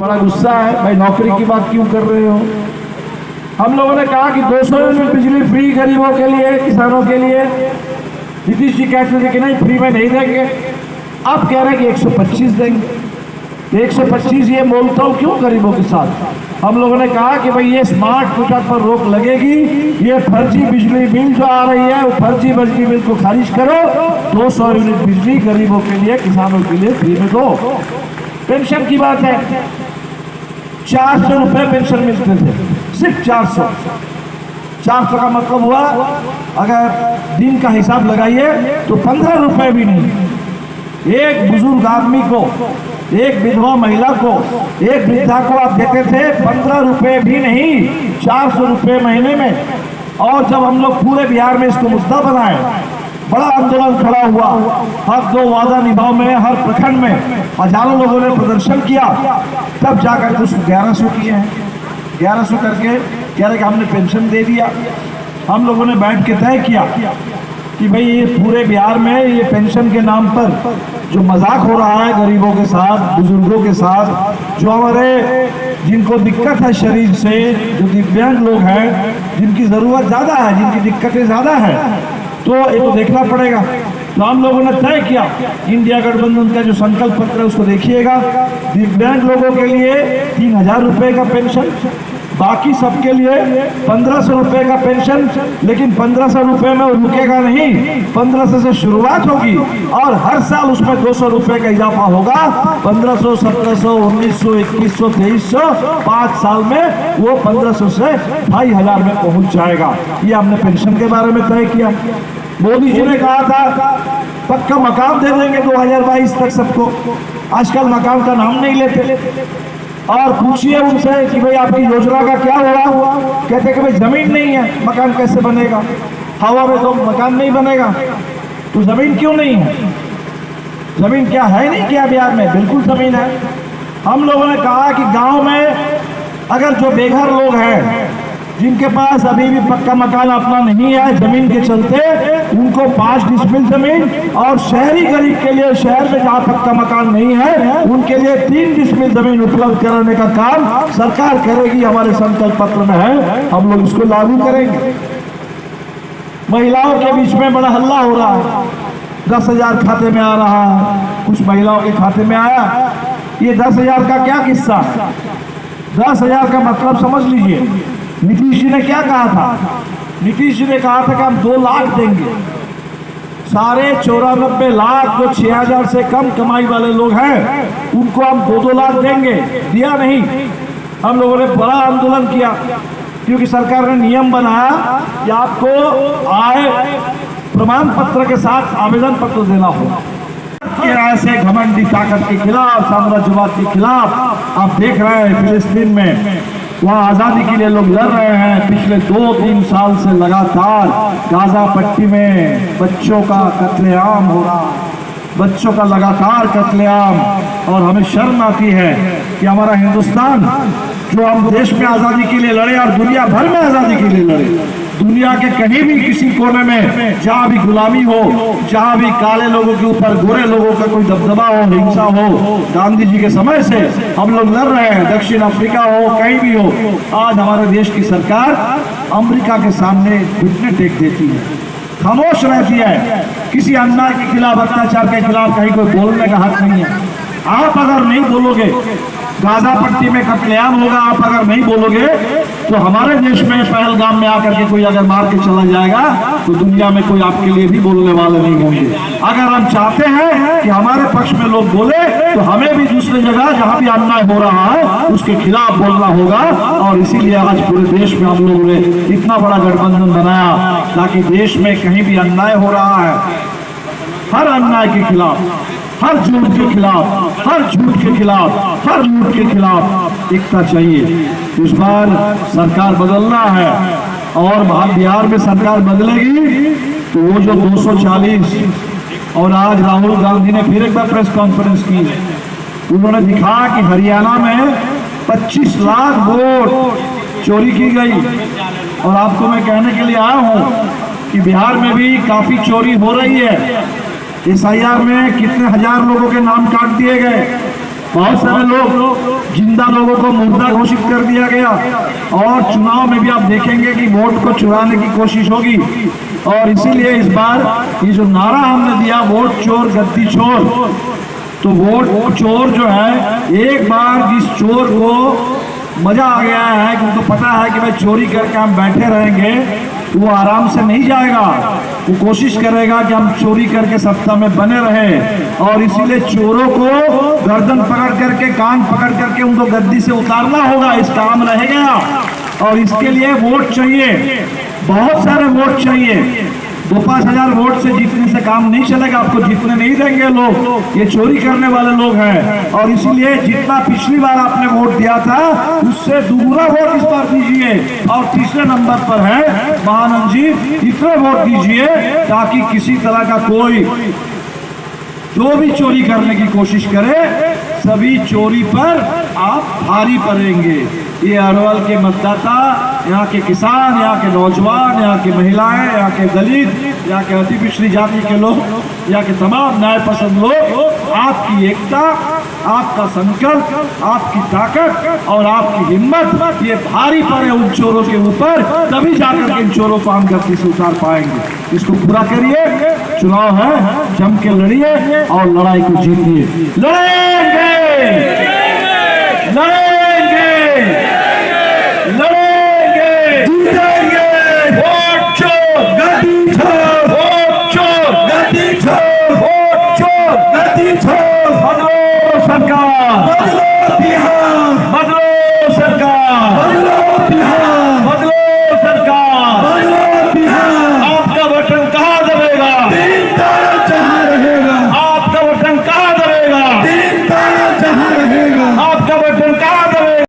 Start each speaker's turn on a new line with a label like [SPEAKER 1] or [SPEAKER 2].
[SPEAKER 1] बड़ा गुस्सा है, भाई नौकरी की बात क्यों कर रहे हो। हम लोगों ने कहा कि 200 यूनिट बिजली फ्री गरीबों के लिए, किसानों के लिए। नीतीश जी कहते थे कि नहीं फ्री में नहीं देंगे, अब कह रहे हैं कि 125 देंगे। 125 ये मोलतोल क्यों गरीबों के साथ। हम लोगों ने कहा कि भाई ये स्मार्ट मीटर पर रोक लगेगी, ये फर्जी बिजली बिल जो आ रही है वो फर्जी बिजली बिल को खारिज करो, 200 यूनिट बिजली गरीबों के लिए, किसानों के लिए फ्री में दो। पेंशन की बात है, 400 रुपये पेंशन मिलते थे, सिर्फ 400 का मतलब हुआ, अगर दिन का हिसाब लगाइए तो 15 रुपये भी नहीं। एक बुजुर्ग आदमी को, एक विधवा महिला को, एक वृद्धा को आप देते थे 15 रुपये भी नहीं, 400 रुपये महीने में। और जब हम लोग पूरे बिहार में इसको मुद्दा बनाए, बड़ा आंदोलन खड़ा हुआ, हर 2 वादा निभाव में, हर प्रखंड में हजारों लोगों ने प्रदर्शन किया, तब जाकर के उसको 1100 किए हैं। 1100 करके कह रहे कि हमने पेंशन दे दिया। हम लोगों ने बैठ के तय किया कि भाई ये पूरे बिहार में ये पेंशन के नाम पर जो मजाक हो रहा है गरीबों के साथ, बुजुर्गों के साथ, जो हमारे जिनको दिक्कत है शरीर से, जो दिव्यांग लोग हैं, जिनकी ज़रूरत ज़्यादा है, जिनकी दिक्कतें ज़्यादा है, तो ये तो देखना पड़ेगा। तो हम लोगों ने तय किया, इंडिया गठबंधन का जो संकल्प पत्र है उसको देखिएगा, दिव्यांग लोगों के लिए 3000 रुपये का पेंशन, बाकी सबके लिए 1500 रुपये का पेंशन। लेकिन 1500 रुपये में रुकेगा नहीं, 1500 से शुरुआत होगी और हर साल उसमें 200 रुपये का इजाफा होगा। 1500, 1700, 1900, 2100, 2300, 5 साल में वो 1500 से 2500 में पहुंच जाएगा। ये हमने पेंशन के बारे में तय किया। मोदी जी ने कहा था पक्का मकान दे देंगे 2022 तक सबको, आजकल मकान का नाम नहीं लेते। और पूछिए उनसे कि भाई आपकी योजना का क्या हुआ, कहते कि भाई जमीन नहीं है, मकान कैसे बनेगा, हवा में तो मकान नहीं बनेगा। तो जमीन क्यों नहीं है, जमीन क्या है नहीं क्या बिहार में? बिल्कुल जमीन है। हम लोगों ने कहा कि गांव में अगर जो बेघर लोग हैं, जिनके पास अभी भी पक्का मकान अपना नहीं है जमीन के चलते, उनको 5 डिसमिल जमीन, और शहरी गरीब के लिए शहर में जहाँ पक्का मकान नहीं है उनके लिए 3 डिसमिल जमीन उपलब्ध कराने का काम सरकार करेगी, हमारे संकल्प पत्र में है, हम लोग इसको लागू करेंगे। महिलाओं के बीच में बड़ा हल्ला हो रहा है, 10,000 खाते में आ रहा है, कुछ महिलाओं के खाते में आया। ये 10,000 का क्या किस्सा है? 10,000 का मतलब समझ लीजिए। नीतीश जी ने क्या कहा था? नीतीश जी ने कहा था कि हम 2 लाख देंगे, सारे 94 लाख जो 6,000 से कम कमाई वाले लोग हैं उनको हम 2-2 लाख देंगे। दिया नहीं। हम लोगों ने बड़ा आंदोलन किया, क्योंकि सरकार ने नियम बनाया कि आपको आय प्रमाण पत्र के साथ आवेदन पत्र देना होगा। ऐसे घमंडी ताकत के खिलाफ, साम्राज्यवाद के खिलाफ आप देख रहे हैं फिलिस्तीन में वहाँ आज़ादी के लिए लोग लड़ रहे हैं। पिछले 2-3 साल से लगातार गाजा पट्टी में बच्चों का कत्लेआम हो रहा है, बच्चों का लगातार कत्लेआम। और हमें शर्म आती है कि हमारा हिंदुस्तान, जो हम देश में आज़ादी के लिए लड़े और दुनिया भर में आज़ादी के लिए लड़े, दुनिया के कहीं भी किसी कोने में जहाँ भी गुलामी हो, जहाँ भी काले लोगों के ऊपर गोरे लोगों का कोई दबदबा हो, हिंसा हो, गांधी जी के समय से हम लोग लड़ रहे हैं। दक्षिण अफ्रीका हो, कहीं भी हो, आज हमारे देश की सरकार अमेरिका के सामने घुटने टेक देती है, खामोश रहती है। किसी अन्याय के खिलाफ, अत्याचार के खिलाफ कहीं कोई बोलने का हक नहीं है। आप अगर नहीं बोलोगे, गाजा पट्टी में कत्लेआम होगा, आप अगर नहीं बोलोगे तो हमारे देश में पहलगाम में आकर के कोई अगर मार के चला जाएगा तो दुनिया में कोई आपके लिए भी बोलने वाले नहीं होंगे। अगर हम चाहते हैं कि हमारे पक्ष में लोग बोले तो हमें भी दूसरी जगह जहाँ भी अन्याय हो रहा है उसके खिलाफ बोलना होगा। और इसीलिए आज पूरे देश में हम लोगों ने इतना बड़ा गठबंधन बनाया ताकि देश में कहीं भी अन्याय हो रहा है, हर अन्याय के खिलाफ, हर जुल्म के खिलाफ, हर झूठ के खिलाफ, हर लूट के खिलाफ एकता चाहिए। इस बार सरकार बदलना है और बिहार में सरकार बदलेगी तो वो जो 240, और आज राहुल गांधी ने फिर एक बार प्रेस कॉन्फ्रेंस की है, उन्होंने दिखाया कि हरियाणा में 25 लाख वोट चोरी की गई। और आपको मैं कहने के लिए आया हूँ कि बिहार में भी काफी चोरी हो रही है। SIR में कितने हजार लोगों के नाम काट दिए गए, बहुत सारे लोग, जिंदा लोगों को मुर्दा घोषित कर दिया गया। और चुनाव में भी आप देखेंगे कि वोट को चुराने की कोशिश होगी। और इसीलिए इस बार ये जो नारा हमने दिया, वोट चोर गद्दी छोर, तो वोट चोर जो है, एक बार जिस चोर को मजा आ गया है कि उनको पता है कि भाई चोरी करके हम बैठे रहेंगे, वो आराम से नहीं जाएगा, वो कोशिश करेगा कि हम चोरी करके सत्ता में बने रहे। और इसीलिए चोरों को गर्दन पकड़ करके, कान पकड़ करके उनको गद्दी से उतारना होगा। इस काम रह गया और इसके लिए वोट चाहिए, बहुत सारे वोट चाहिए। 2-5 हजार वोट से जीतने से काम नहीं चलेगा, आपको जीतने नहीं देंगे लोग, ये चोरी करने वाले लोग हैं। और इसीलिए जितना पिछली बार आपने वोट दिया था उससे दुगुना वोट इस बार दीजिए। और तीसरे नंबर पर है महानंद जी, इतने वोट दीजिए ताकि किसी तरह का कोई जो भी चोरी करने की कोशिश करे, सभी चोरी पर आप भारी पड़ेंगे। ये अरवल के मतदाता, यहाँ के किसान, यहाँ के नौजवान, यहाँ की महिलाएं, यहाँ के दलित, यहाँ के अति पिछड़ी जाति के लोग, यहाँ के तमाम न्याय पसंद लोग, आपकी एकता, आपका संकल्प, आपकी ताकत और आपकी हिम्मत ये भारी पड़े उन चोरों के ऊपर, तभी जाकर के इन चोरों को हम गद्दी से उतार पाएंगे। इसको पूरा करिए, चुनाव है, जम के लड़िए और लड़ाई को जीतिए। लड़ेंगे, लड़ेंगे, लड़ेंगे, जीतेंगे। वोट चोर गद्दी छोर, वोट चोर गद्दी छोर, वोट चोर गद्दी छोर। बदलो सरकार, बदलो बिहार, बदलो सरकार।